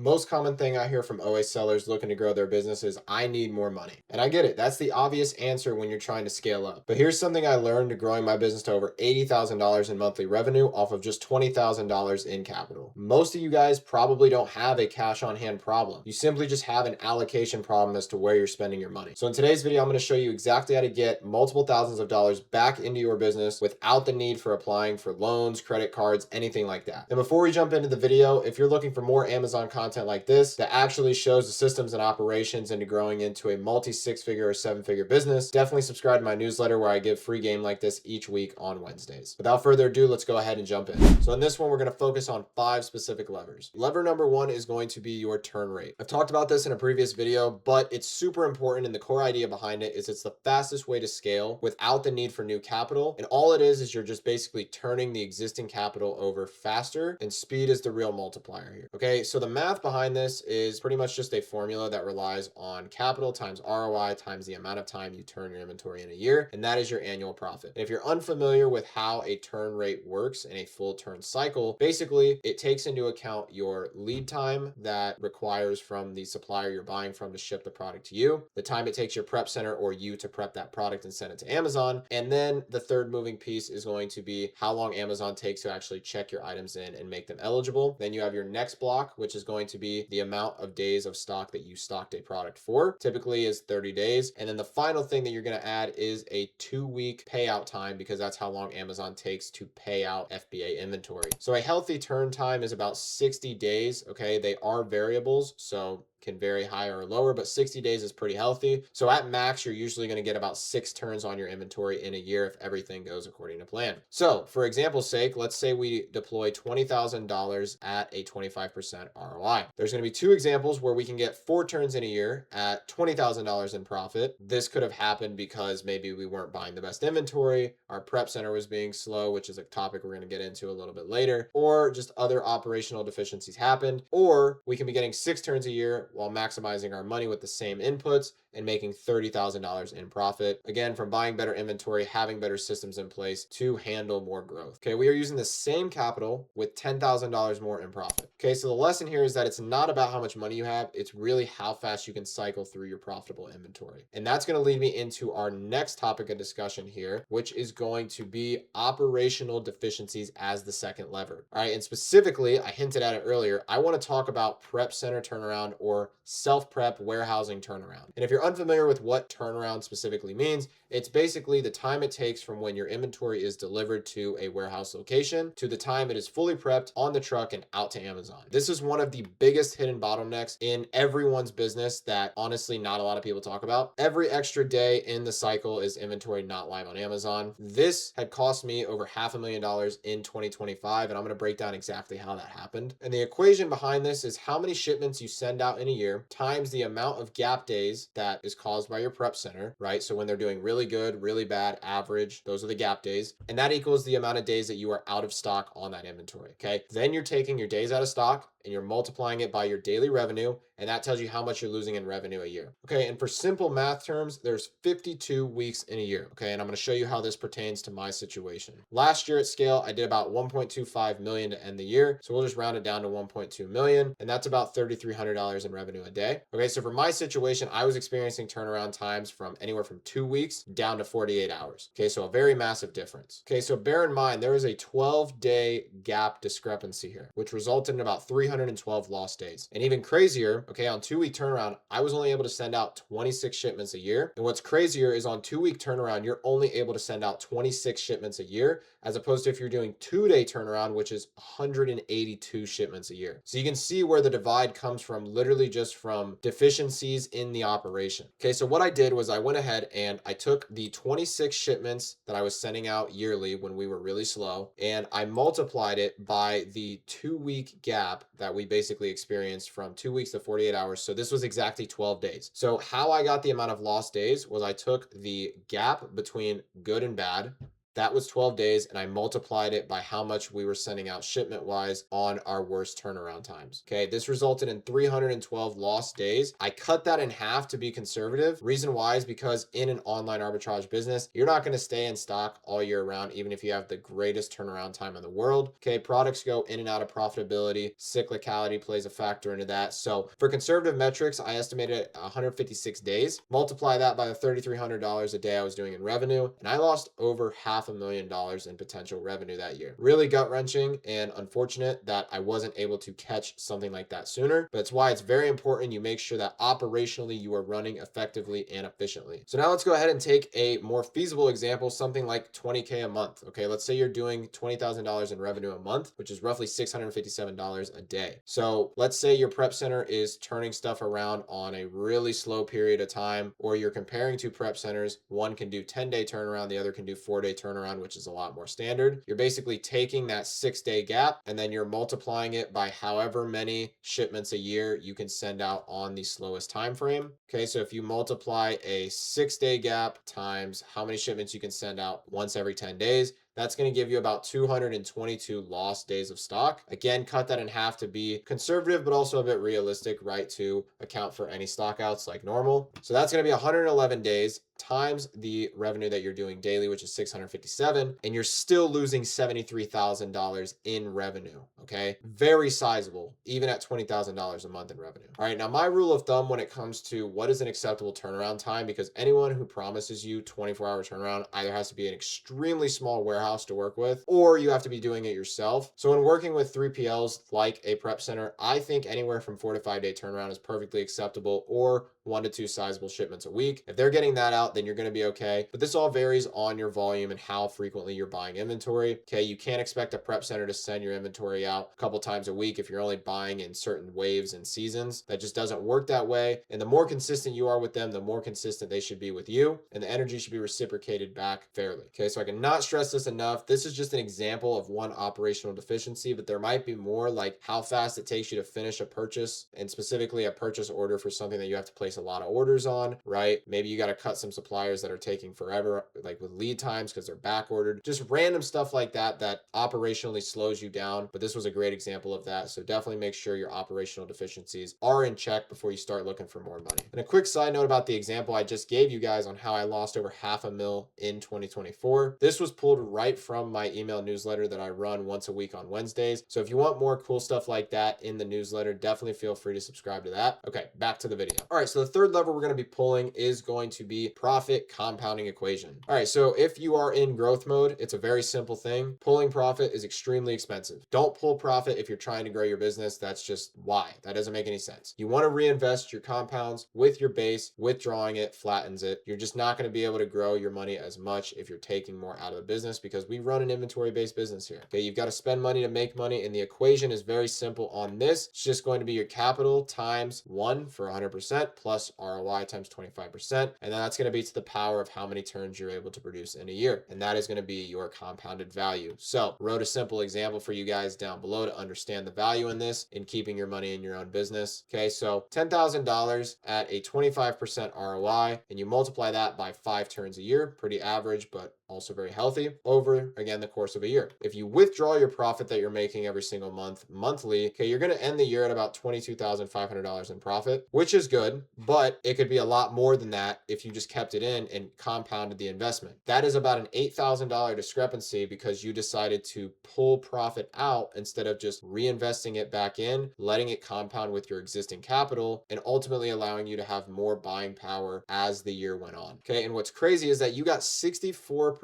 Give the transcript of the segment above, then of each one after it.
most common thing I hear from OA sellers looking to grow their business is, I need more money. And I get it. That's the obvious answer when you're trying to scale up. But here's something I learned to growing my business to over $80,000 in monthly revenue off of just $20,000 in capital. Most of you guys probably don't have a cash on hand problem. You simply just have an allocation problem as to where you're spending your money. So in today's video, I'm going to show you exactly how to get multiple thousands of dollars back into your business without the need for applying for loans, credit cards, anything like that. And before we jump into the video, if you're looking for more Amazon content like this that actually shows the systems and operations into growing into a multi six-figure or seven-figure business, definitely subscribe to my newsletter where I give free game like this each week on Wednesdays. Without further ado, let's go ahead and jump in. So in this one, we're going to focus on 5 specific levers. Lever number 1 is going to be your turn rate. I've talked about this in a previous video, but it's super important, and the core idea behind it is it's the fastest way to scale without the need for new capital. And all it is you're just basically turning the existing capital over faster, and speed is the real multiplier here. Okay, so the math behind this is pretty much just a formula that relies on capital times ROI times the amount of time you turn your inventory in a year, and that is your annual profit. And if you're unfamiliar with how a turn rate works in a full turn cycle, basically it takes into account your lead time that requires from the supplier you're buying from to ship the product to you, the time it takes your prep center or you to prep that product and send it to Amazon, and then the third moving piece is going to be how long Amazon takes to actually check your items in and make them eligible. Then you have your next block, which is going to be the amount of days of stock that you stocked a product for. Typically is 30 days. And then the final thing that you're going to add is a 2-week payout time, because that's how long Amazon takes to pay out FBA inventory. So a healthy turn time is about 60 days. Okay, they are variables, so can vary higher or lower, but 60 days is pretty healthy. So at max, you're usually going to get about 6 turns on your inventory in a year if everything goes according to plan. So for example's sake, let's say we deploy $20,000 at a 25% ROI. There's going to be 2 examples where we can get 4 turns in a year at $20,000 in profit. This could have happened because maybe we weren't buying the best inventory, our prep center was being slow, which is a topic we're going to get into a little bit later, or just other operational deficiencies happened, or we can be getting 6 turns a year while maximizing our money with the same inputs and making $30,000 in profit. Again, from buying better inventory, having better systems in place to handle more growth. Okay, we are using the same capital with $10,000 more in profit. Okay, so the lesson here is that it's not about how much money you have, it's really how fast you can cycle through your profitable inventory. And that's going to lead me into our next topic of discussion here, which is going to be operational deficiencies as the second lever. All right, and specifically, I hinted at it earlier, I want to talk about prep center turnaround or self-prep warehousing turnaround. And if you're unfamiliar with what turnaround specifically means, it's basically the time it takes from when your inventory is delivered to a warehouse location to the time it is fully prepped on the truck and out to Amazon. This is one of the biggest hidden bottlenecks in everyone's business that honestly not a lot of people talk about. Every extra day in the cycle is inventory not live on Amazon. This had cost me over $500,000 in 2025, and I'm going to break down exactly how that happened. And the equation behind this is how many shipments you send out in a year times the amount of gap days that is caused by your prep center, right? So when they're doing really good, really bad, average, those are the gap days. And that equals the amount of days that you are out of stock on that inventory, okay? Then you're taking your days out of stock and you're multiplying it by your daily revenue, and that tells you how much you're losing in revenue a year. Okay, and for simple math terms, there's 52 weeks in a year. Okay, and I'm going to show you how this pertains to my situation. Last year at scale, I did about 1.25 million to end the year. So we'll just round it down to 1.2 million, and that's about $3,300 in revenue a day. Okay, so for my situation, I was experiencing turnaround times from anywhere from 2 weeks down to 48 hours. Okay, so a very massive difference. Okay, so bear in mind, there is a 12-day gap discrepancy here, which resulted in about 312 lost days. And even crazier, okay, on 2-week turnaround, I was only able to send out 26 shipments a year. And what's crazier is on 2-week turnaround, you're only able to send out 26 shipments a year, as opposed to if you're doing 2-day turnaround, which is 182 shipments a year. So you can see where the divide comes from, literally just from deficiencies in the operation. Okay, so what I did was I went ahead and I took the 26 shipments that I was sending out yearly when we were really slow, and I multiplied it by the 2-week gap that we basically experienced from 2 weeks to 48 hours. So this was exactly 12 days. So how I got the amount of lost days was I took the gap between good and bad, That was 12 days, and I multiplied it by how much we were sending out shipment wise on our worst turnaround times. Okay, this resulted in 312 lost days. I cut that in half to be conservative. Reason why is because in an online arbitrage business, you're not going to stay in stock all year round, even if you have the greatest turnaround time in the world. Okay, products go in and out of profitability. Cyclicality plays a factor into that. So for conservative metrics, I estimated 156 days. Multiply that by the $3,300 a day I was doing in revenue, and I lost over $500,000 in potential revenue that year. Really gut wrenching and unfortunate that I wasn't able to catch something like that sooner, but it's why it's very important you make sure that operationally you are running effectively and efficiently. So now let's go ahead and take a more feasible example, something like 20K a month. Okay, let's say you're doing $20,000 in revenue a month, which is roughly $657 a day. So let's say your prep center is turning stuff around on a really slow period of time, or you're comparing two prep centers. One can do 10-day turnaround, the other can do 4-day turnaround, which is a lot more standard. You're basically taking that 6-day gap and then you're multiplying it by however many shipments a year you can send out on the slowest time frame. Okay, so if you multiply a 6-day gap times how many shipments you can send out once every 10 days, that's going to give you about 222 lost days of stock. Again, cut that in half to be conservative, but also a bit realistic, right? To account for any stockouts like normal. So that's going to be 111 days times the revenue that you're doing daily, which is 657, and you're still losing $73,000 in revenue. Okay, very sizable, even at $20,000 a month in revenue. All right, now my rule of thumb when it comes to what is an acceptable turnaround time, because anyone who promises you 24-hour turnaround either has to be an extremely small warehouse to work with, or you have to be doing it yourself. So when working with 3PLs like a prep center, I think anywhere from 4 to 5 day turnaround is perfectly acceptable, or 1 to 2 sizable shipments a week. If they're getting that out, then you're going to be okay. But this all varies on your volume and how frequently you're buying inventory. Okay, you can't expect a prep center to send your inventory out a couple times a week if you're only buying in certain waves and seasons. That just doesn't work that way. And the more consistent you are with them, the more consistent they should be with you, and the energy should be reciprocated back fairly. Okay, so I cannot stress this enough. This is just an example of one operational deficiency, but there might be more, like how fast it takes you to finish a purchase, and specifically a purchase order for something that you have to place a lot of orders on, right? Maybe you got to cut some suppliers that are taking forever, like with lead times because they're back ordered. Just random stuff like that that operationally slows you down. But this was a great example of that. So definitely make sure your operational deficiencies are in check before you start looking for more money. And a quick side note about the example I just gave you guys on how I lost over $500,000 in 2024. This was pulled right from my email newsletter that I run once a week on Wednesdays. So if you want more cool stuff like that in the newsletter, definitely feel free to subscribe to that. Okay, back to the video. All right, so the third lever we're going to be pulling is going to be profit compounding equation. All right, so if you are in growth mode, it's a very simple thing. Pulling profit is extremely expensive. Don't pull profit if you're trying to grow your business. That's just why. That doesn't make any sense. You want to reinvest your compounds with your base. Withdrawing it flattens it. You're just not going to be able to grow your money as much if you're taking more out of the business, because we run an inventory-based business here. Okay, you've got to spend money to make money, and the equation is very simple on this. It's just going to be your capital times 1 for 100% plus ROI times 25%, and that's going to be to the power of how many turns you're able to produce in a year, and that is going to be your compounded value. So wrote a simple example for you guys down below to understand the value in this in keeping your money in your own business. Okay, so $10,000 at a 25% ROI, and you multiply that by 5 turns a year, pretty average, but also very healthy, over, again, the course of a year. If you withdraw your profit that you're making every single month, monthly, okay, you're going to end the year at about $22,500 in profit, which is good, but it could be a lot more than that if you just kept it in and compounded the investment. That is about an $8,000 discrepancy because you decided to pull profit out instead of just reinvesting it back in, letting it compound with your existing capital, and ultimately allowing you to have more buying power as the year went on. Okay, and what's crazy is that you got 64%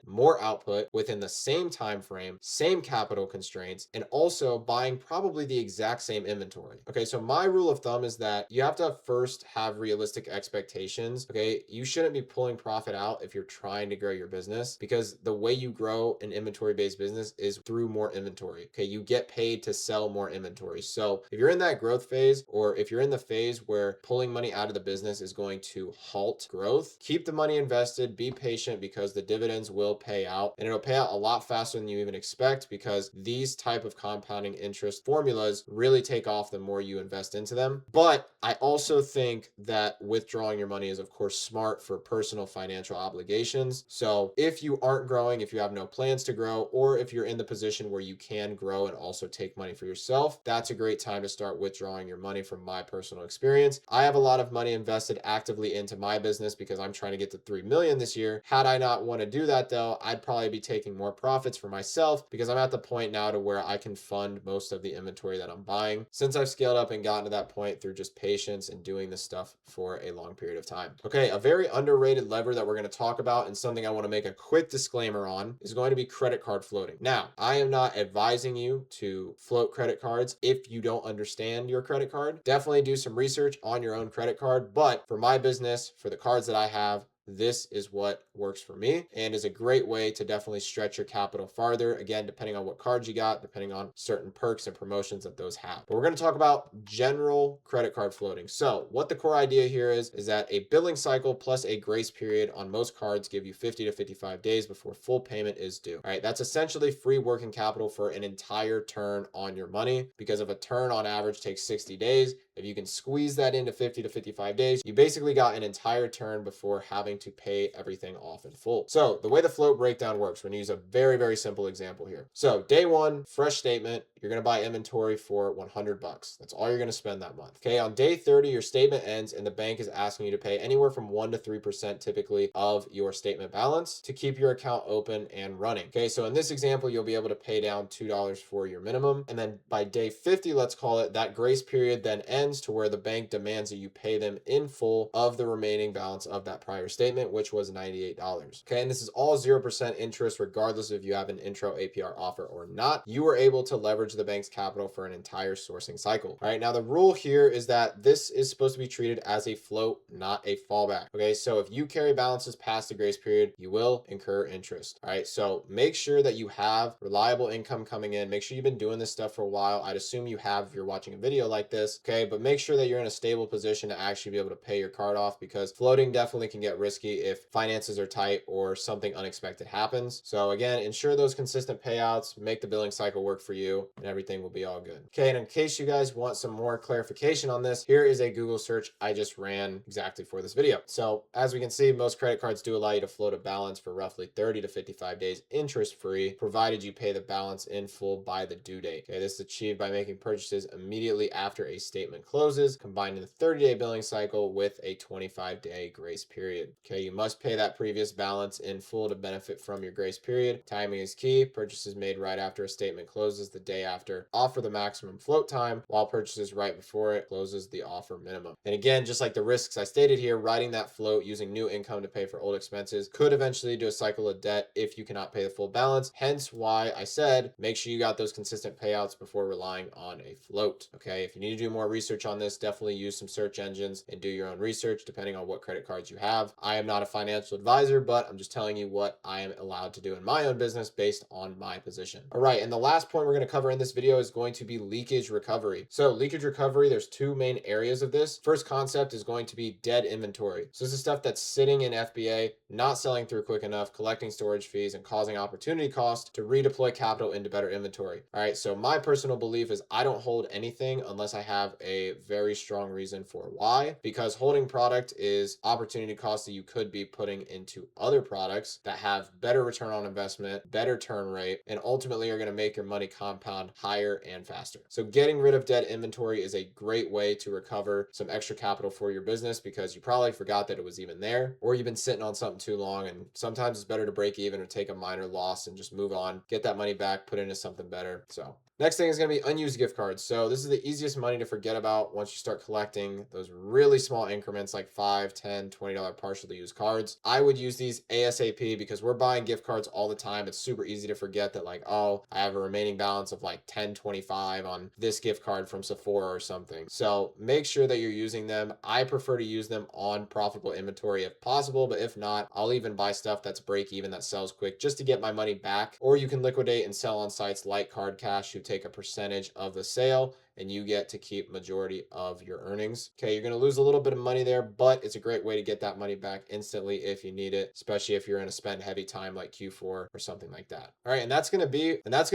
more output within the same time frame, same capital constraints, and also buying probably the exact same inventory. Okay, so my rule of thumb is that you have to first have realistic expectations. Okay, you shouldn't be pulling profit out if you're trying to grow your business, because the way you grow an inventory-based business is through more inventory. Okay, you get paid to sell more inventory. So if you're in that growth phase, or if you're in the phase where pulling money out of the business is going to halt growth, keep the money invested, be patient, because the dividends will pay out, and it'll pay out a lot faster than you even expect because these type of compounding interest formulas really take off the more you invest into them. But I also think that withdrawing your money is of course smart for personal financial obligations. So if you aren't growing, if you have no plans to grow, or if you're in the position where you can grow and also take money for yourself, that's a great time to start withdrawing your money. From my personal experience, I have a lot of money invested actively into my business because I'm trying to get to 3 million this year. Had I not want to do that though, I'd probably be taking more profits for myself because I'm at the point now to where I can fund most of the inventory that I'm buying since I've scaled up and gotten to that point through just patience and doing this stuff for a long period of time. Okay, a very underrated lever that we're going to talk about and something I want to make a quick disclaimer on is going to be credit card floating. Now, I am not advising you to float credit cards if you don't understand your credit card. Definitely do some research on your own credit card, but for my business, for the cards that I have, this is what works for me and is a great way to definitely stretch your capital farther. Again, depending on what cards you got, depending on certain perks and promotions that those have. But we're going to talk about general credit card floating. So what the core idea here is that a billing cycle plus a grace period on most cards give you 50 to 55 days before full payment is due. All right, that's essentially free working capital for an entire turn on your money because if a turn on average takes 60 days, if you can squeeze that into 50 to 55 days, you basically got an entire turn before having to pay everything off in full. So the way the float breakdown works, we're going to use a very, very simple example here. So day one, fresh statement, you're going to buy inventory for $100. That's all you're going to spend that month. Okay, on day 30, your statement ends and the bank is asking you to pay anywhere from 1 to 3% typically of your statement balance to keep your account open and running. Okay, so in this example, you'll be able to pay down $2 for your minimum. And then by day 50, let's call it, that grace period then ends to where the bank demands that you pay them in full of the remaining balance of that prior statement, which was $98. Okay, and this is all 0% interest regardless if you have an intro APR offer or not. You are able to leverage the bank's capital for an entire sourcing cycle. All right, now the rule here is that this is supposed to be treated as a float, not a fallback. Okay, so if you carry balances past the grace period, you will incur interest. All right, so make sure that you have reliable income coming in. Make sure you've been doing this stuff for a while. I'd assume you have if you're watching a video like this. Okay, but make sure that you're in a stable position to actually be able to pay your card off because floating definitely can get risky if finances are tight or something unexpected happens. So again, ensure those consistent payouts, make the billing cycle work for you, and everything will be all good. Okay, and in case you guys want some more clarification on this, here is a Google search I just ran exactly for this video. So as we can see, most credit cards do allow you to float a balance for roughly 30 to 55 days interest-free, provided you pay the balance in full by the due date. Okay, this is achieved by making purchases immediately after a statement closes, combining the 30-day billing cycle with a 25-day grace period. Okay, you must pay that previous balance in full to benefit from your grace period. Timing is key. Purchases made right after a statement closes the day after offer the maximum float time, while purchases right before it closes the offer minimum. And again, just like the risks I stated here, riding that float using new income to pay for old expenses could eventually lead to a cycle of debt if you cannot pay the full balance. Hence why I said make sure you got those consistent payouts before relying on a float. Okay, if you need to do more research on this, definitely use some search engines and do your own research depending on what credit cards you have. I am not a financial advisor, but I'm just telling you what I am allowed to do in my own business based on my position. All right, and the last point we're going to cover in this video is going to be leakage recovery. So leakage recovery, there's two main areas of this. First concept is going to be dead inventory. So this is stuff that's sitting in FBA, not selling through quick enough, collecting storage fees and causing opportunity cost to redeploy capital into better inventory. All right, so my personal belief is I don't hold anything unless I have a very strong reason for why, because holding product is opportunity cost that you could be putting into other products that have better return on investment, better turn rate, and ultimately are going to make your money compound higher and faster. So getting rid of dead inventory is a great way to recover some extra capital for your business because you probably forgot that it was even there, or you've been sitting on something too long, and sometimes it's better to break even or take a minor loss and just move on, get that money back, put it into something better. So next thing is going to be unused gift cards. So this is the easiest money to forget about once you start collecting those really small increments like $5, $10, $20 partially used cards. I would use these ASAP because we're buying gift cards all the time. It's super easy to forget that like, oh, I have a remaining balance of like $10.25 on this gift card from Sephora or something. So make sure that you're using them. I prefer to use them on profitable inventory if possible, but if not, I'll even buy stuff that's break even that sells quick just to get my money back. Or you can liquidate and sell on sites like Card Cash who take a percentage of the sale and you get to keep majority of your earnings. Okay, you're going to lose a little bit of money there, but it's a great way to get that money back instantly if you need it, especially if you're in a spend heavy time like Q4 or something like that. All right, and that's going to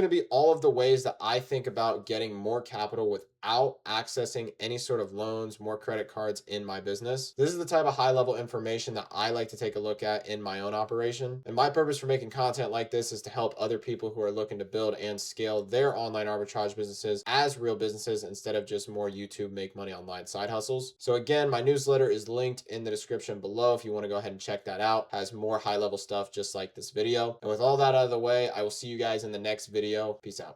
be all of the ways that I think about getting more capital without accessing any sort of loans, more credit cards in my business. This is the type of high level information that I like to take a look at in my own operation. And my purpose for making content like this is to help other people who are looking to build and scale their online arbitrage businesses as real businesses instead of just more YouTube make money online side hustles. So again, my newsletter is linked in the description below if you want to go ahead and check that out. It has more high level stuff just like this video. And with all that out of the way, I will see you guys in the next video. Peace out.